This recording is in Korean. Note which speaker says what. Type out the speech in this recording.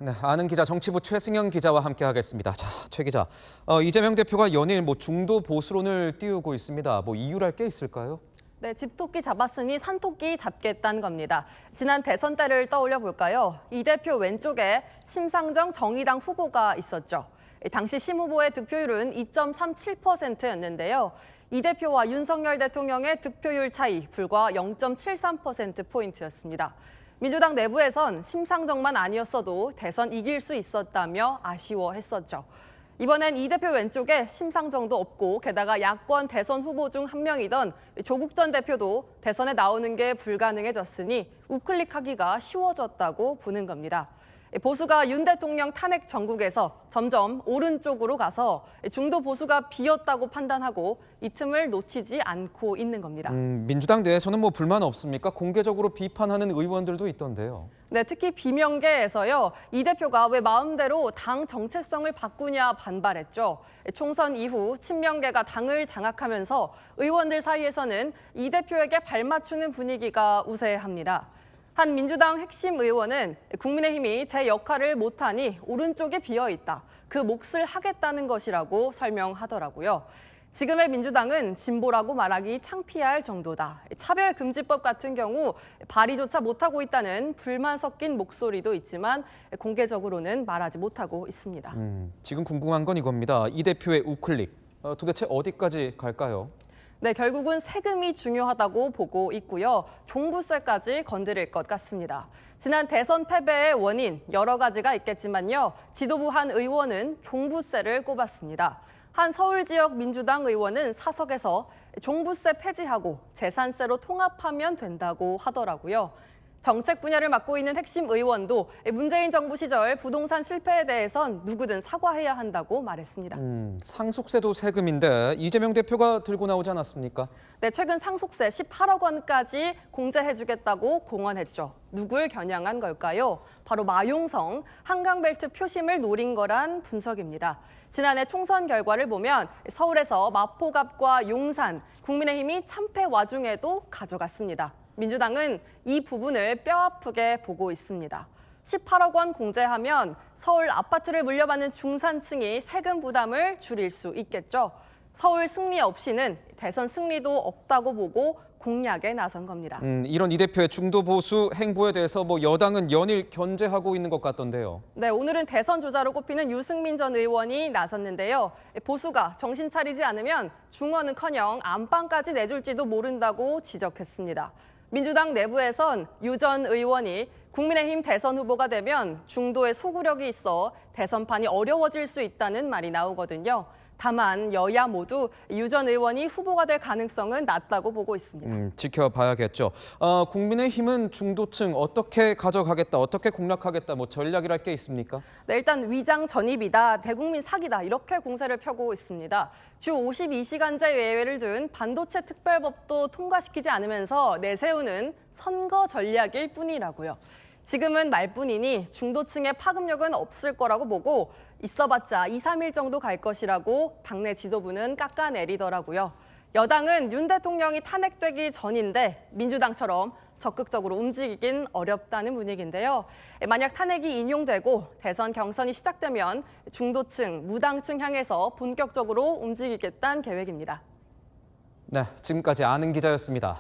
Speaker 1: 네, 아는 기자 정치부 최승현 기자와 함께하겠습니다. 자, 최 기자, 이재명 대표가 연일 중도 보수론을 띄우고 있습니다. 이유랄 게 있을까요?
Speaker 2: 네, 집토끼 잡았으니 산토끼 잡겠다는 겁니다. 지난 대선 때를 떠올려 볼까요? 이 대표 왼쪽에 심상정 정의당 후보가 있었죠. 당시 심 후보의 득표율은 2.37%였는데요. 이 대표와 윤석열 대통령의 득표율 차이 불과 0.73%포인트였습니다. 민주당 내부에선 심상정만 아니었어도 대선 이길 수 있었다며 아쉬워했었죠. 이번엔 이 대표 왼쪽에 심상정도 없고 게다가 야권 대선 후보 중 한 명이던 조국 전 대표도 대선에 나오는 게 불가능해졌으니 우클릭하기가 쉬워졌다고 보는 겁니다. 보수가 윤 대통령 탄핵 전국에서 점점 오른쪽으로 가서 중도 보수가 비었다고 판단하고 이 틈을 놓치지 않고 있는 겁니다.
Speaker 1: 민주당 내에서는 불만 없습니까? 공개적으로 비판하는 의원들도 있던데요.
Speaker 2: 네, 특히 비명계에서요. 이 대표가 왜 마음대로 당 정체성을 바꾸냐 반발했죠. 총선 이후 친명계가 당을 장악하면서 의원들 사이에서는 이 대표에게 발맞추는 분위기가 우세합니다. 한 민주당 핵심 의원은 국민의힘이 제 역할을 못하니 오른쪽에 비어있다. 그 몫을 하겠다는 것이라고 설명하더라고요. 지금의 민주당은 진보라고 말하기 창피할 정도다. 차별금지법 같은 경우 발의조차 못하고 있다는 불만 섞인 목소리도 있지만 공개적으로는 말하지 못하고 있습니다.
Speaker 1: 지금 궁금한 건 이겁니다. 이 대표의 우클릭, 도대체 어디까지 갈까요?
Speaker 2: 네, 결국은 세금이 중요하다고 보고 있고요. 종부세까지 건드릴 것 같습니다. 지난 대선 패배의 원인 여러 가지가 있겠지만요. 지도부 한 의원은 종부세를 꼽았습니다. 한 서울 지역 민주당 의원은 사석에서 종부세 폐지하고 재산세로 통합하면 된다고 하더라고요. 정책 분야를 맡고 있는 핵심 의원도 문재인 정부 시절 부동산 실패에 대해선 누구든 사과해야 한다고 말했습니다.
Speaker 1: 상속세도 세금인데 이재명 대표가 들고 나오지 않았습니까?
Speaker 2: 네, 최근 상속세 18억 원까지 공제해주겠다고 공언했죠. 누굴 겨냥한 걸까요? 바로 마용성, 한강벨트 표심을 노린 거란 분석입니다. 지난해 총선 결과를 보면 서울에서 마포갑과 용산, 국민의힘이 참패 와중에도 가져갔습니다. 민주당은 이 부분을 뼈아프게 보고 있습니다. 18억 원 공제하면 서울 아파트를 물려받는 중산층이 세금 부담을 줄일 수 있겠죠. 서울 승리 없이는 대선 승리도 없다고 보고 공략에 나선 겁니다.
Speaker 1: 이런 이 대표의 중도 보수 행보에 대해서 여당은 연일 견제하고 있는 것 같던데요.
Speaker 2: 네, 오늘은 대선 주자로 꼽히는 유승민 전 의원이 나섰는데요. 보수가 정신 차리지 않으면 중원은커녕 안방까지 내줄지도 모른다고 지적했습니다. 민주당 내부에선 유 전 의원이 국민의힘 대선 후보가 되면 중도에 소구력이 있어 대선판이 어려워질 수 있다는 말이 나오거든요. 다만 여야 모두 유 전 의원이 후보가 될 가능성은 낮다고 보고 있습니다.
Speaker 1: 지켜봐야겠죠. 국민의힘은 중도층 어떻게 가져가겠다, 어떻게 공략하겠다, 전략이랄 게 있습니까?
Speaker 2: 네, 일단 위장 전입이다, 대국민 사기다 이렇게 공세를 펴고 있습니다. 주 52시간제 예외를 둔 반도체 특별법도 통과시키지 않으면서 내세우는 선거 전략일 뿐이라고요. 지금은 말뿐이니 중도층의 파급력은 없을 거라고 보고 있어봤자 2, 3일 정도 갈 것이라고 당내 지도부는 깎아내리더라고요. 여당은 윤 대통령이 탄핵되기 전인데 민주당처럼 적극적으로 움직이긴 어렵다는 분위기인데요. 만약 탄핵이 인용되고 대선 경선이 시작되면 중도층, 무당층 향해서 본격적으로 움직이겠다는 계획입니다.
Speaker 1: 네, 지금까지 아는 기자였습니다.